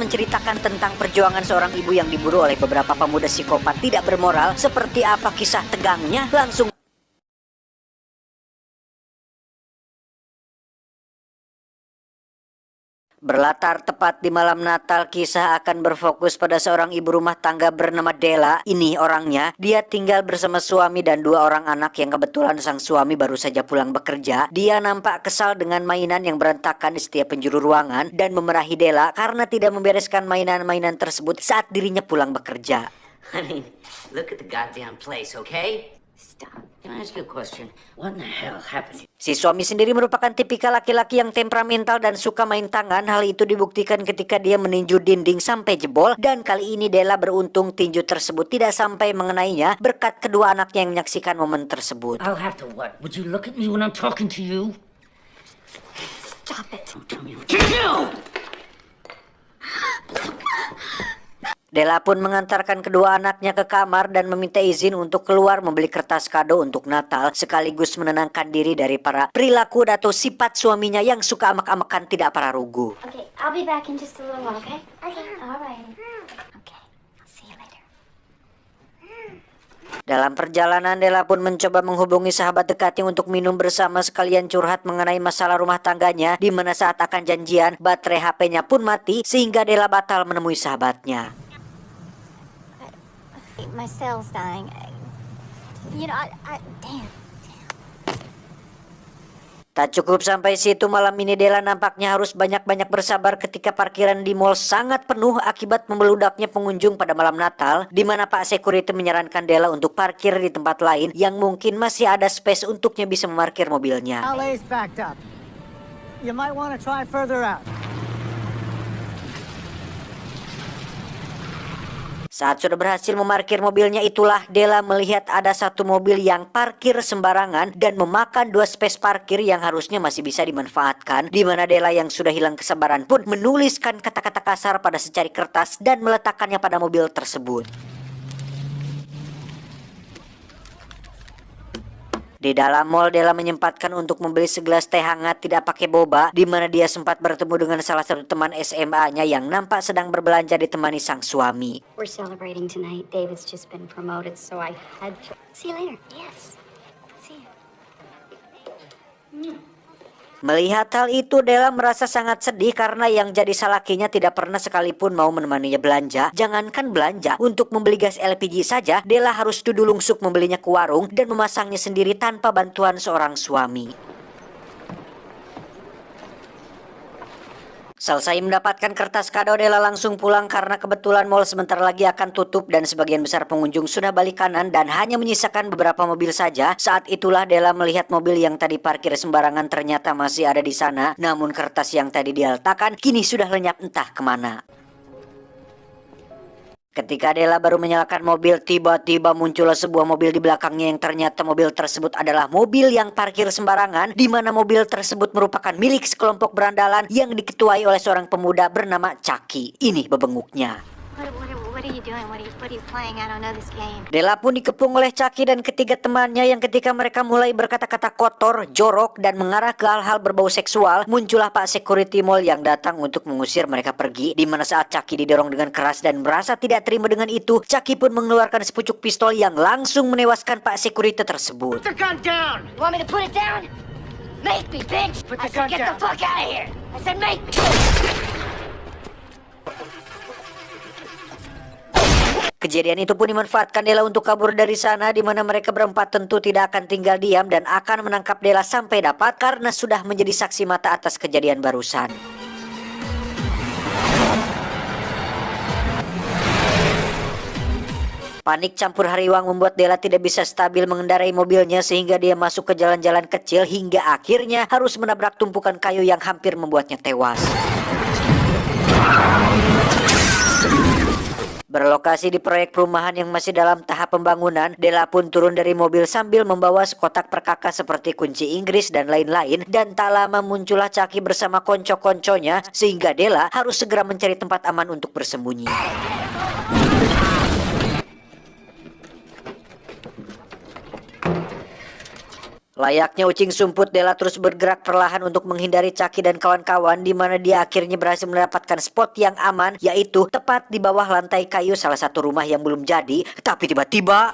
menceritakan tentang perjuangan seorang ibu yang diburu oleh beberapa pemuda psikopat tidak bermoral. Seperti apa kisah tegangnya? Langsung berlatar tepat di malam Natal, kisah akan berfokus pada seorang ibu rumah tangga bernama Della. Ini orangnya, dia tinggal bersama suami dan 2 orang anak yang kebetulan sang suami baru saja pulang bekerja. Dia nampak kesal dengan mainan yang berantakan di setiap penjuru ruangan dan memarahi Della karena tidak membereskan mainan-mainan tersebut saat dirinya pulang bekerja. I mean, look at the goddamn place, okay? Stop. Can I ask you a question? What in the hell happened? Si suami sendiri merupakan tipikal laki-laki yang temperamental dan suka main tangan. Hal itu dibuktikan ketika dia meninju dinding sampai jebol. Dan kali ini Della beruntung tinju tersebut tidak sampai mengenainya berkat kedua anaknya yang menyaksikan momen tersebut. I'll have to what? Would you look at me when I'm talking to you? Stop it. Don't tell me what to do! Della pun mengantarkan kedua anaknya ke kamar dan meminta izin untuk keluar membeli kertas kado untuk Natal, sekaligus menenangkan diri dari para perilaku atau sifat suaminya yang suka amak-amakan tidak para rugu. Okay, I'll be back in just a little while, okay? Okay. All right. Okay, I'll see you later. Dalam perjalanan, Della pun mencoba menghubungi sahabat dekatnya untuk minum bersama sekalian curhat mengenai masalah rumah tangganya, di mana saat akan janjian, baterai HP-nya pun mati sehingga Della batal menemui sahabatnya. My cell's dying. You know, damn. Tak cukup sampai situ, malam ini Della nampaknya harus banyak-banyak bersabar ketika parkiran di mall sangat penuh akibat membeludaknya pengunjung pada malam Natal, di mana Pak Security menyarankan Della untuk parkir di tempat lain yang mungkin masih ada space untuknya bisa memarkir mobilnya. Alley's backed up. You might want to try further out. Saat sudah berhasil memarkir mobilnya, itulah Della melihat ada satu mobil yang parkir sembarangan dan memakan 2 space parkir yang harusnya masih bisa dimanfaatkan, di mana Della yang sudah hilang kesabaran pun menuliskan kata-kata kasar pada secari kertas dan meletakkannya pada mobil tersebut. Di dalam mall, Della menyempatkan untuk membeli segelas teh hangat tidak pakai boba, di mana dia sempat bertemu dengan salah satu teman SMA-nya yang nampak sedang berbelanja ditemani sang suami. We're celebrating tonight. David's just been promoted, so I had to. See you later. Yes. See you. Melihat hal itu, Della merasa sangat sedih karena yang jadi salakinya tidak pernah sekalipun mau menemaninya belanja. Jangankan belanja, untuk membeli gas LPG saja, Della harus dudulungsuk membelinya ke warung dan memasangnya sendiri tanpa bantuan seorang suami. Selesai mendapatkan kertas kado, Della langsung pulang karena kebetulan mall sebentar lagi akan tutup dan sebagian besar pengunjung sudah balik kanan dan hanya menyisakan beberapa mobil saja. Saat itulah Della melihat mobil yang tadi parkir sembarangan ternyata masih ada di sana, namun kertas yang tadi dia letakkan kini sudah lenyap entah kemana. Ketika Della baru menyalakan mobil, tiba-tiba muncullah sebuah mobil di belakangnya yang ternyata mobil tersebut adalah mobil yang parkir sembarangan, di mana mobil tersebut merupakan milik sekelompok berandalan yang diketuai oleh seorang pemuda bernama Chucky. Ini bebenguknya. What are you doing? What are you playing? I don't know this game. Della pun dikepung oleh Chucky dan ketiga temannya yang ketika mereka mulai berkata-kata kotor, jorok, dan mengarah ke hal-hal berbau seksual, muncullah Pak Security Mall yang datang untuk mengusir mereka pergi, di mana saat Chucky didorong dengan keras dan merasa tidak terima dengan itu, Chucky pun mengeluarkan sepucuk pistol yang langsung menewaskan Pak Security tersebut. Put the gun down! You want me to put it down? Make me, bitch! Put the I said gun get down. the fuck out of here! I said make me! Kejadian itu pun dimanfaatkan Della untuk kabur dari sana, di mana mereka berempat tentu tidak akan tinggal diam dan akan menangkap Della sampai dapat karena sudah menjadi saksi mata atas kejadian barusan. Panik campur hariwang membuat Della tidak bisa stabil mengendarai mobilnya sehingga dia masuk ke jalan-jalan kecil hingga akhirnya harus menabrak tumpukan kayu yang hampir membuatnya tewas. Berlokasi di proyek perumahan yang masih dalam tahap pembangunan, Della pun turun dari mobil sambil membawa sekotak perkakas seperti kunci Inggris dan lain-lain, dan tak lama muncullah Chucky bersama konco-konconya sehingga Della harus segera mencari tempat aman untuk bersembunyi. Layaknya ucing sumput, Della terus bergerak perlahan untuk menghindari Chucky dan kawan-kawan, di mana dia akhirnya berhasil mendapatkan spot yang aman, yaitu tepat di bawah lantai kayu salah satu rumah yang belum jadi. Tapi tiba-tiba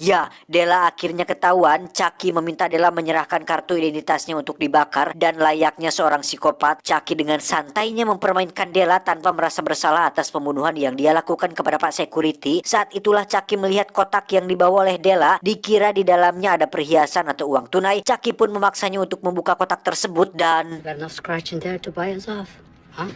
ya, Della akhirnya ketahuan. Chucky meminta Della menyerahkan kartu identitasnya untuk dibakar, dan layaknya seorang psikopat, Chucky dengan santainya mempermainkan Della tanpa merasa bersalah atas pembunuhan yang dia lakukan kepada Pak Security. Saat itulah Chucky melihat kotak yang dibawa oleh Della, dikira di dalamnya ada perhiasan atau uang tunai. Chucky pun memaksanya untuk membuka kotak tersebut dan Got enough scratch in there to buy us off, huh?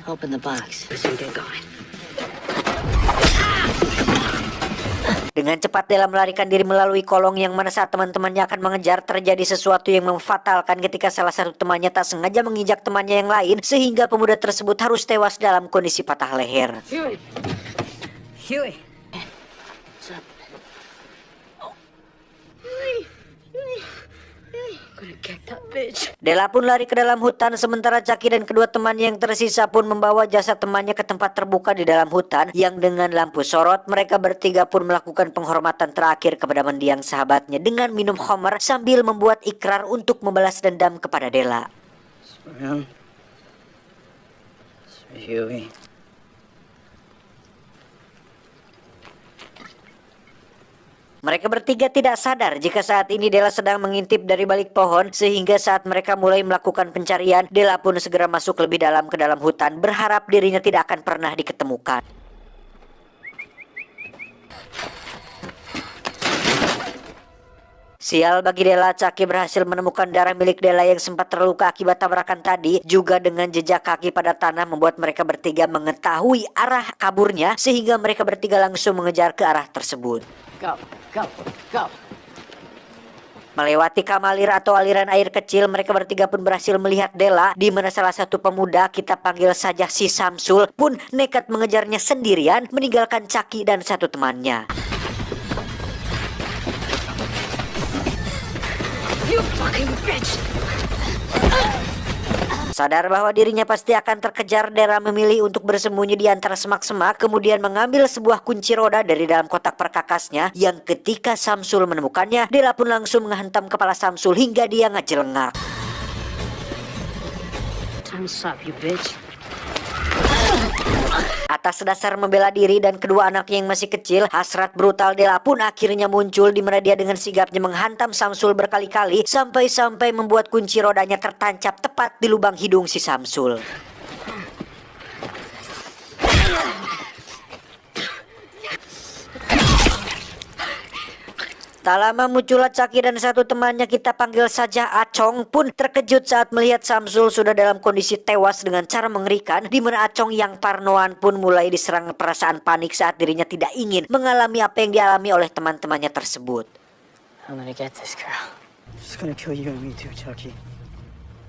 Open the box. Let's get going. dengan cepat Della melarikan diri melalui kolong, yang mana saat teman-temannya akan mengejar, terjadi sesuatu yang memfatalkan ketika salah satu temannya tak sengaja menginjak temannya yang lain, sehingga pemuda tersebut harus tewas dalam kondisi patah leher. Huey. Huey. What's up? Oh. Huey. Gonna kick that bitch. Della pun lari ke dalam hutan, sementara Chucky dan kedua temannya yang tersisa pun membawa jasad temannya ke tempat terbuka di dalam hutan yang dengan lampu sorot. Mereka bertiga pun melakukan penghormatan terakhir kepada mendiang sahabatnya dengan minum khamar sambil membuat ikrar untuk membalas dendam kepada Della. Huey. Mereka bertiga tidak sadar jika saat ini Della sedang mengintip dari balik pohon, sehingga saat mereka mulai melakukan pencarian, Della pun segera masuk lebih dalam ke dalam hutan, berharap dirinya tidak akan pernah diketemukan. Sial bagi Della, Chucky berhasil menemukan darah milik Della yang sempat terluka akibat tabrakan tadi, juga dengan jejak kaki pada tanah membuat mereka bertiga mengetahui arah kaburnya, sehingga mereka bertiga langsung mengejar ke arah tersebut. Go, go, go. Melewati kamalir atau aliran air kecil, mereka bertiga pun berhasil melihat Della, di mana salah satu pemuda, kita panggil saja si Samsul, pun nekat mengejarnya sendirian, meninggalkan Chucky dan satu temannya. You fucking bitch. Sadar bahwa dirinya pasti akan terkejar, Della memilih untuk bersembunyi di antara semak-semak, kemudian mengambil sebuah kunci roda dari dalam kotak perkakasnya, yang ketika Samsul menemukannya, Della pun langsung menghantam kepala Samsul hingga dia ngejelengak. Time's up, you bitch. Atas dasar membela diri dan kedua anaknya yang masih kecil, hasrat brutal Della pun akhirnya muncul, di mana dia dengan sigapnya menghantam Samsul berkali-kali sampai-sampai membuat kunci rodanya tertancap tepat di lubang hidung si Samsul. Tak lama muncullah Chucky dan satu temannya, kita panggil saja Acong, pun terkejut saat melihat Samsul sudah dalam kondisi tewas dengan cara mengerikan, di mana Acong yang parnoan pun mulai diserang perasaan panik saat dirinya tidak ingin mengalami apa yang dialami oleh teman-temannya tersebut. I'm gonna get this girl. Just gonna kill you and me too, Chucky.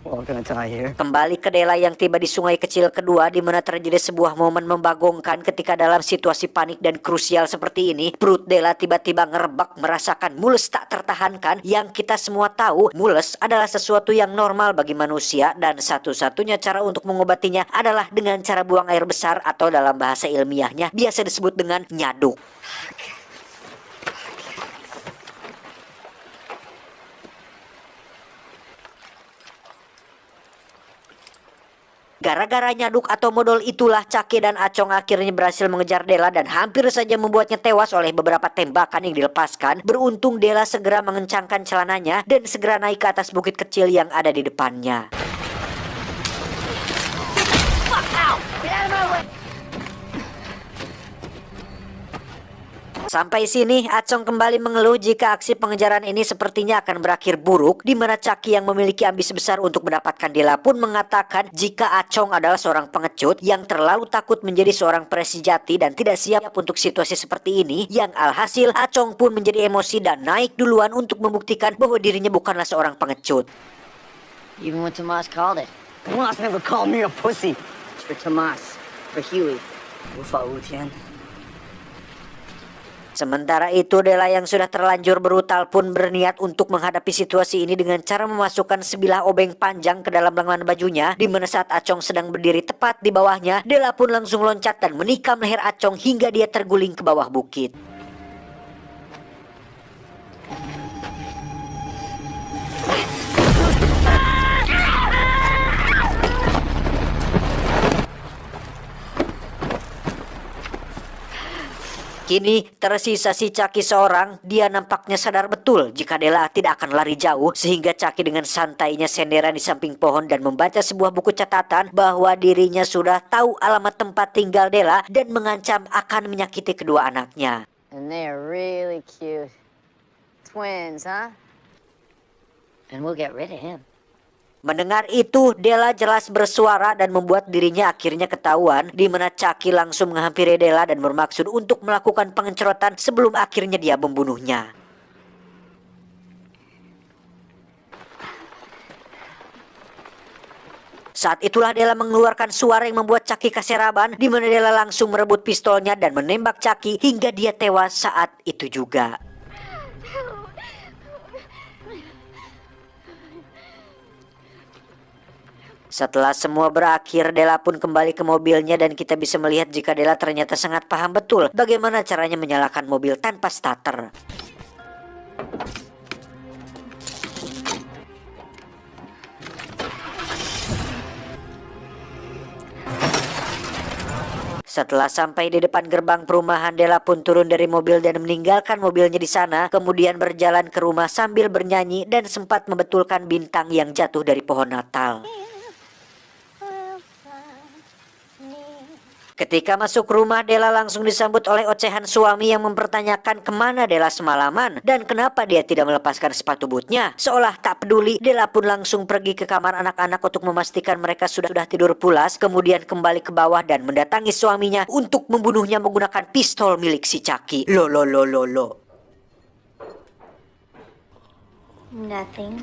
We're all gonna die here. Kembali ke Della yang tiba di sungai kecil kedua, di mana terjadi sebuah momen membagongkan ketika dalam situasi panik dan krusial seperti ini, perut Della tiba-tiba ngerebak merasakan mules tak tertahankan, yang kita semua tahu mules adalah sesuatu yang normal bagi manusia, dan satu-satunya cara untuk mengobatinya adalah dengan cara buang air besar atau dalam bahasa ilmiahnya biasa disebut dengan nyaduk. Gara-gara nyaduk atau modal itulah Chucky dan Acong akhirnya berhasil mengejar Della dan hampir saja membuatnya tewas oleh beberapa tembakan yang dilepaskan. Beruntung Della segera mengencangkan celananya dan segera naik ke atas bukit kecil yang ada di depannya. Sampai sini, Acong kembali mengeluh jika aksi pengejaran ini sepertinya akan berakhir buruk, di mana Chucky yang memiliki ambisi besar untuk mendapatkan Della pun mengatakan jika Acong adalah seorang pengecut yang terlalu takut menjadi seorang pres sejati dan tidak siap untuk situasi seperti ini, yang alhasil Acong pun menjadi emosi dan naik duluan untuk membuktikan bahwa dirinya bukanlah seorang pengecut. Even what Tomas called it. Tomas never called me a pussy. It's for Tomas. For Huey. Wufa Wutian. Sementara itu, Della yang sudah terlanjur brutal pun berniat untuk menghadapi situasi ini dengan cara memasukkan sebilah obeng panjang ke dalam lengan bajunya, di mana saat Acong sedang berdiri tepat di bawahnya, Della pun langsung loncat dan menikam leher Acong hingga dia terguling ke bawah bukit. Kini tersisa si Chucky seorang. Dia nampaknya sadar betul jika Della tidak akan lari jauh, sehingga Chucky dengan santainya senderan di samping pohon dan membaca sebuah buku catatan bahwa dirinya sudah tahu alamat tempat tinggal Della dan mengancam akan menyakiti kedua anaknya. And they're really cute. Twins, huh? And we'll get rid of him. Mendengar itu, Della jelas bersuara dan membuat dirinya akhirnya ketahuan, di mana Chucky langsung menghampiri Della dan bermaksud untuk melakukan pengencerotan sebelum akhirnya dia membunuhnya. Saat itulah Della mengeluarkan suara yang membuat Chucky kaseraban, di mana Della langsung merebut pistolnya dan menembak Chucky hingga dia tewas saat itu juga. Setelah semua berakhir, Della pun kembali ke mobilnya dan kita bisa melihat jika Della ternyata sangat paham betul bagaimana caranya menyalakan mobil tanpa starter. Setelah sampai di depan gerbang perumahan, Della pun turun dari mobil dan meninggalkan mobilnya di sana, kemudian berjalan ke rumah sambil bernyanyi dan sempat membetulkan bintang yang jatuh dari pohon Natal. Ketika masuk rumah, Della langsung disambut oleh ocehan suami yang mempertanyakan kemana Della semalaman dan kenapa dia tidak melepaskan sepatu bootnya. Seolah tak peduli, Della pun langsung pergi ke kamar anak-anak untuk memastikan mereka sudah tidur pulas, kemudian kembali ke bawah dan mendatangi suaminya untuk membunuhnya menggunakan pistol milik si Chucky. Lo. Nothing.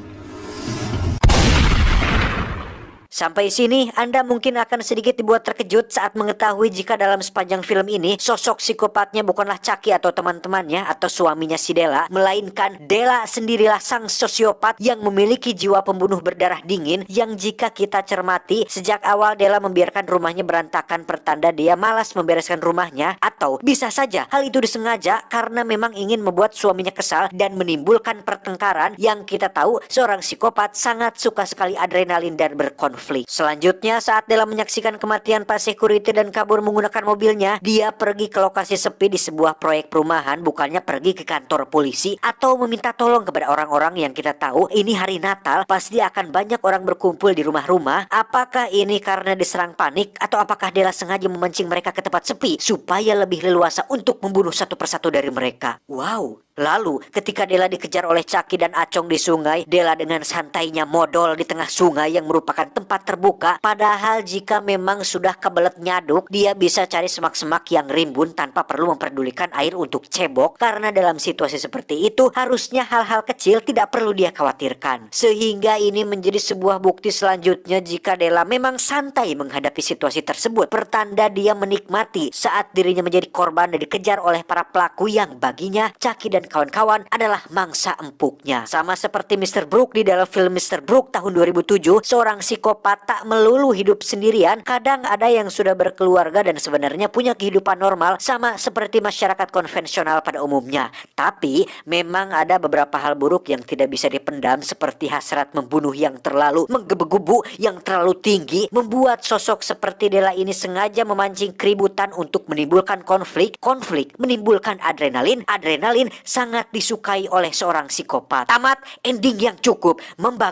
Sampai sini, Anda mungkin akan sedikit dibuat terkejut saat mengetahui jika dalam sepanjang film ini, sosok psikopatnya bukanlah Chucky atau teman-temannya atau suaminya si Della, melainkan Della sendirilah sang sosiopat yang memiliki jiwa pembunuh berdarah dingin yang jika kita cermati, sejak awal Della membiarkan rumahnya berantakan pertanda dia malas membereskan rumahnya, atau bisa saja hal itu disengaja karena memang ingin membuat suaminya kesal dan menimbulkan pertengkaran yang kita tahu seorang psikopat sangat suka sekali adrenalin dan berkonflik. Selanjutnya, saat Della menyaksikan kematian Pak Security dan kabur menggunakan mobilnya, dia pergi ke lokasi sepi di sebuah proyek perumahan, bukannya pergi ke kantor polisi atau meminta tolong kepada orang-orang yang kita tahu ini hari Natal, pasti akan banyak orang berkumpul di rumah-rumah. Apakah ini karena diserang panik atau apakah Della sengaja memancing mereka ke tempat sepi supaya lebih leluasa untuk membunuh satu persatu dari mereka? Wow. Lalu, ketika Della dikejar oleh Chucky dan Acong di sungai, Della dengan santainya modal di tengah sungai yang merupakan tempat terbuka. Padahal jika memang sudah kebelet nyaduk, dia bisa cari semak-semak yang rimbun tanpa perlu memperdulikan air untuk cebok. Karena dalam situasi seperti itu, harusnya hal-hal kecil tidak perlu dia khawatirkan. Sehingga ini menjadi sebuah bukti selanjutnya jika Della memang santai menghadapi situasi tersebut. Pertanda dia menikmati saat dirinya menjadi korban dan dikejar oleh para pelaku yang baginya Chucky dan kawan-kawan adalah mangsa empuknya. Sama seperti Mr. Brooke di dalam film Mr. Brooke tahun 2007, seorang psikopat tak melulu hidup sendirian, kadang ada yang sudah berkeluarga dan sebenarnya punya kehidupan normal sama seperti masyarakat konvensional pada umumnya. Tapi memang ada beberapa hal buruk yang tidak bisa dipendam seperti hasrat membunuh yang terlalu menggebu-gebu, yang terlalu tinggi, membuat sosok seperti Della ini sengaja memancing keributan untuk menimbulkan konflik menimbulkan adrenalin sangat disukai oleh seorang psikopat. Tamat, ending yang cukup membangun.